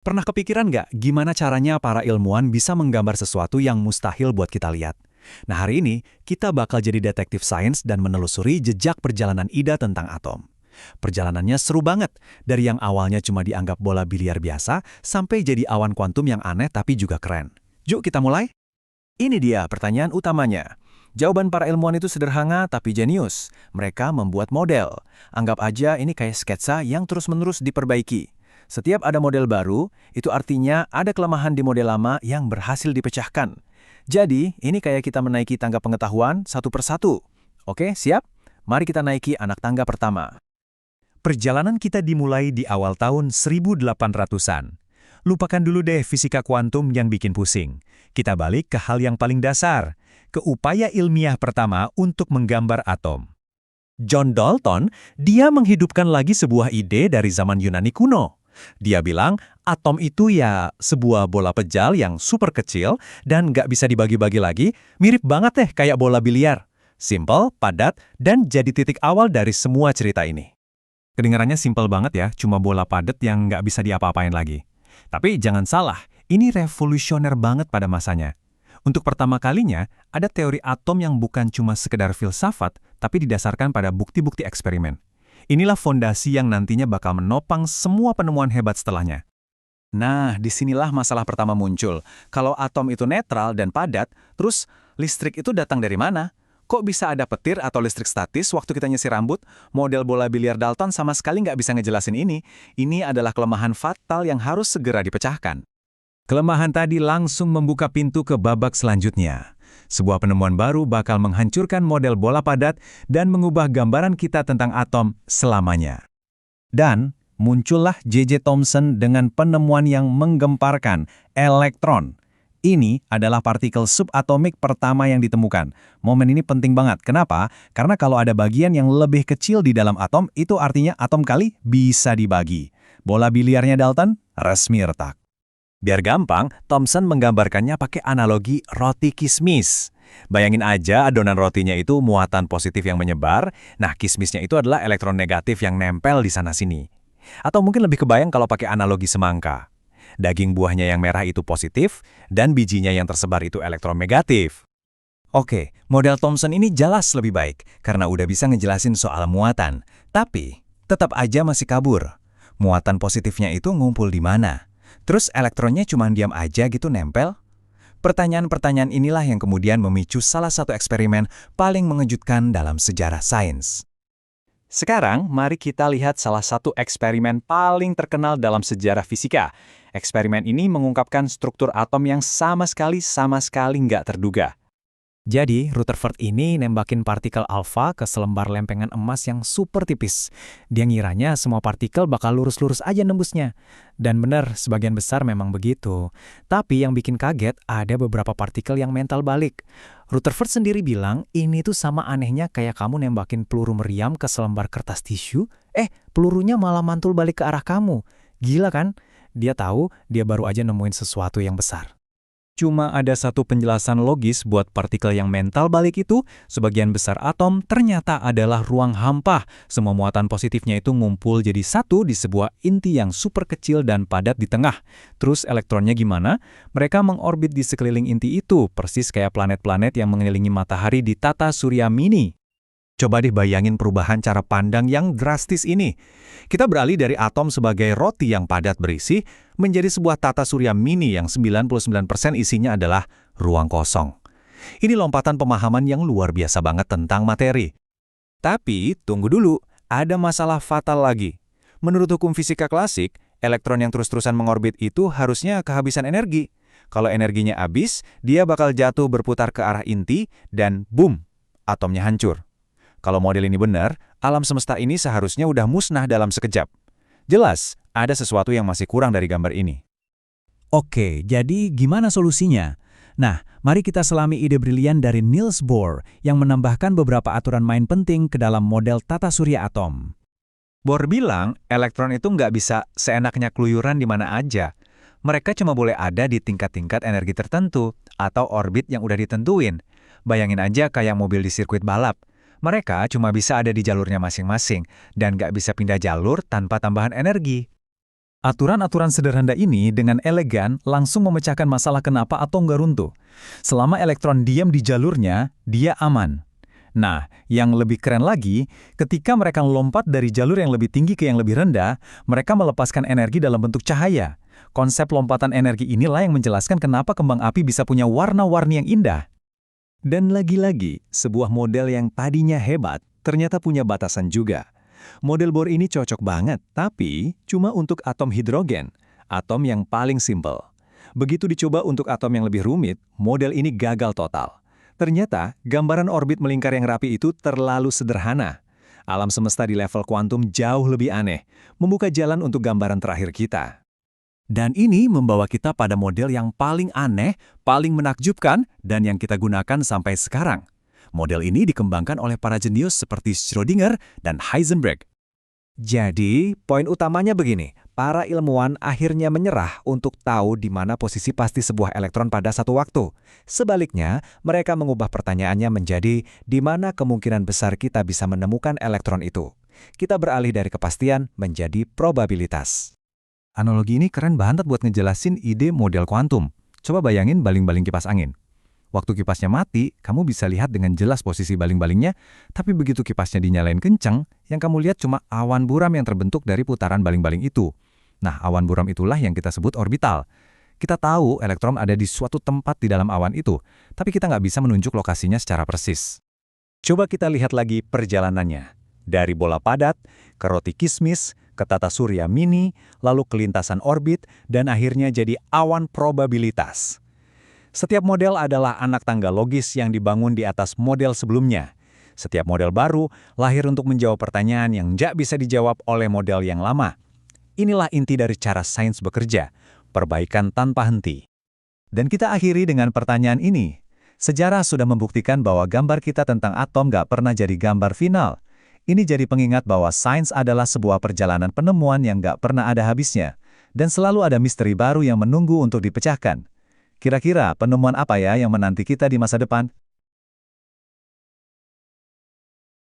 Pernah kepikiran nggak gimana caranya para ilmuwan bisa menggambar sesuatu yang mustahil buat kita lihat? Nah, hari ini kita bakal jadi detektif sains dan menelusuri jejak perjalanan ide tentang atom. Perjalanannya seru banget, dari yang awalnya cuma dianggap bola biliar biasa sampai jadi awan kuantum yang aneh tapi juga keren. Yuk kita mulai? Ini dia pertanyaan utamanya. Jawaban para ilmuwan itu sederhana tapi jenius. Mereka membuat model. Anggap aja ini kayak sketsa yang terus-menerus diperbaiki. Setiap ada model baru, itu artinya ada kelemahan di model lama yang berhasil dipecahkan. Jadi, ini kayak kita menaiki tangga pengetahuan satu persatu. Oke, siap? Mari kita naiki anak tangga pertama. Perjalanan kita dimulai di awal tahun 1800-an. Lupakan dulu deh fisika kuantum yang bikin pusing. Kita balik ke hal yang paling dasar, ke upaya ilmiah pertama untuk menggambar atom. John Dalton, dia menghidupkan lagi sebuah ide dari zaman Yunani kuno. Dia bilang, atom itu ya sebuah bola pejal yang super kecil dan nggak bisa dibagi-bagi lagi, mirip banget deh kayak bola biliar. Simple, padat, dan jadi titik awal dari semua cerita ini. Kedengarannya simple banget ya, cuma bola padat yang nggak bisa diapa-apain lagi. Tapi jangan salah, ini revolusioner banget pada masanya. Untuk pertama kalinya, ada teori atom yang bukan cuma sekedar filsafat, tapi didasarkan pada bukti-bukti eksperimen. Inilah fondasi yang nantinya bakal menopang semua penemuan hebat setelahnya. Nah, disinilah masalah pertama muncul. Kalau atom itu netral dan padat, terus listrik itu datang dari mana? Kok bisa ada petir atau listrik statis waktu kita nyisir rambut? Model bola biliar Dalton sama sekali nggak bisa ngejelasin ini. Ini adalah kelemahan fatal yang harus segera dipecahkan. Kelemahan tadi langsung membuka pintu ke babak selanjutnya. Sebuah penemuan baru bakal menghancurkan model bola padat dan mengubah gambaran kita tentang atom selamanya. Dan muncullah J.J. Thomson dengan penemuan yang menggemparkan, elektron. Ini adalah partikel subatomik pertama yang ditemukan. Momen ini penting banget. Kenapa? Karena kalau ada bagian yang lebih kecil di dalam atom, itu artinya atom kali bisa dibagi. Bola biliarnya Dalton resmi retak. Biar gampang, Thomson menggambarkannya pakai analogi roti kismis. Bayangin aja adonan rotinya itu muatan positif yang menyebar, nah kismisnya itu adalah elektron negatif yang nempel di sana-sini. Atau mungkin lebih kebayang kalau pakai analogi semangka. Daging buahnya yang merah itu positif, dan bijinya yang tersebar itu elektron negatif. Oke, model Thomson ini jelas lebih baik, karena udah bisa ngejelasin soal muatan. Tapi, tetap aja masih kabur. Muatan positifnya itu ngumpul di mana? Terus elektronnya cuma diam aja gitu nempel? Pertanyaan-pertanyaan inilah yang kemudian memicu salah satu eksperimen paling mengejutkan dalam sejarah sains. Sekarang, mari kita lihat salah satu eksperimen paling terkenal dalam sejarah fisika. Eksperimen ini mengungkapkan struktur atom yang sama sekali nggak terduga. Jadi, Rutherford ini nembakin partikel alfa ke selembar lempengan emas yang super tipis. Dia ngiranya semua partikel bakal lurus-lurus aja nembusnya. Dan benar, sebagian besar memang begitu. Tapi yang bikin kaget, ada beberapa partikel yang mental balik. Rutherford sendiri bilang, ini tuh sama anehnya kayak kamu nembakin peluru meriam ke selembar kertas tisu, pelurunya malah mantul balik ke arah kamu. Gila kan? Dia tahu, dia baru aja nemuin sesuatu yang besar. Cuma ada satu penjelasan logis buat partikel yang mental balik itu, sebagian besar atom ternyata adalah ruang hampa. Semua muatan positifnya itu ngumpul jadi satu di sebuah inti yang super kecil dan padat di tengah. Terus elektronnya gimana? Mereka mengorbit di sekeliling inti itu, persis kayak planet-planet yang mengelilingi matahari di tata surya mini. Coba deh bayangin perubahan cara pandang yang drastis ini. Kita beralih dari atom sebagai roti yang padat berisi, menjadi sebuah tata surya mini yang 99% isinya adalah ruang kosong. Ini lompatan pemahaman yang luar biasa banget tentang materi. Tapi, tunggu dulu, ada masalah fatal lagi. Menurut hukum fisika klasik, elektron yang terus-terusan mengorbit itu harusnya kehabisan energi. Kalau energinya habis, dia bakal jatuh berputar ke arah inti, dan boom, atomnya hancur. Kalau model ini benar, alam semesta ini seharusnya udah musnah dalam sekejap. Jelas, ada sesuatu yang masih kurang dari gambar ini. Oke, jadi gimana solusinya? Nah, mari kita selami ide brilian dari Niels Bohr yang menambahkan beberapa aturan main penting ke dalam model tata surya atom. Bohr bilang, elektron itu nggak bisa seenaknya keluyuran di mana aja. Mereka cuma boleh ada di tingkat-tingkat energi tertentu atau orbit yang udah ditentuin. Bayangin aja kayak mobil di sirkuit balap. Mereka cuma bisa ada di jalurnya masing-masing dan nggak bisa pindah jalur tanpa tambahan energi. Aturan-aturan sederhana ini dengan elegan langsung memecahkan masalah kenapa atom nggak runtuh. Selama elektron diam di jalurnya, dia aman. Nah, yang lebih keren lagi, ketika mereka melompat dari jalur yang lebih tinggi ke yang lebih rendah, mereka melepaskan energi dalam bentuk cahaya. Konsep lompatan energi inilah yang menjelaskan kenapa kembang api bisa punya warna-warni yang indah. Dan lagi-lagi, sebuah model yang tadinya hebat, ternyata punya batasan juga. Model Bohr ini cocok banget, tapi cuma untuk atom hidrogen, atom yang paling simpel. Begitu dicoba untuk atom yang lebih rumit, model ini gagal total. Ternyata, gambaran orbit melingkar yang rapi itu terlalu sederhana. Alam semesta di level kuantum jauh lebih aneh, membuka jalan untuk gambaran terakhir kita. Dan ini membawa kita pada model yang paling aneh, paling menakjubkan, dan yang kita gunakan sampai sekarang. Model ini dikembangkan oleh para jenius seperti Schrödinger dan Heisenberg. Jadi, poin utamanya begini, para ilmuwan akhirnya menyerah untuk tahu di mana posisi pasti sebuah elektron pada satu waktu. Sebaliknya, mereka mengubah pertanyaannya menjadi di mana kemungkinan besar kita bisa menemukan elektron itu. Kita beralih dari kepastian menjadi probabilitas. Analogi ini keren banget buat ngejelasin ide model kuantum. Coba bayangin baling-baling kipas angin. Waktu kipasnya mati, kamu bisa lihat dengan jelas posisi baling-balingnya, tapi begitu kipasnya dinyalain kencang, yang kamu lihat cuma awan buram yang terbentuk dari putaran baling-baling itu. Nah, awan buram itulah yang kita sebut orbital. Kita tahu elektron ada di suatu tempat di dalam awan itu, tapi kita nggak bisa menunjuk lokasinya secara persis. Coba kita lihat lagi perjalanannya. Dari bola padat, ke roti kismis, ke tata surya mini, lalu ke lintasan orbit, dan akhirnya jadi awan probabilitas. Setiap model adalah anak tangga logis yang dibangun di atas model sebelumnya. Setiap model baru lahir untuk menjawab pertanyaan yang nggak bisa dijawab oleh model yang lama. Inilah inti dari cara sains bekerja, perbaikan tanpa henti. Dan kita akhiri dengan pertanyaan ini. Sejarah sudah membuktikan bahwa gambar kita tentang atom nggak pernah jadi gambar final. Ini jadi pengingat bahwa sains adalah sebuah perjalanan penemuan yang nggak pernah ada habisnya. Dan selalu ada misteri baru yang menunggu untuk dipecahkan. Kira-kira penemuan apa ya yang menanti kita di masa depan?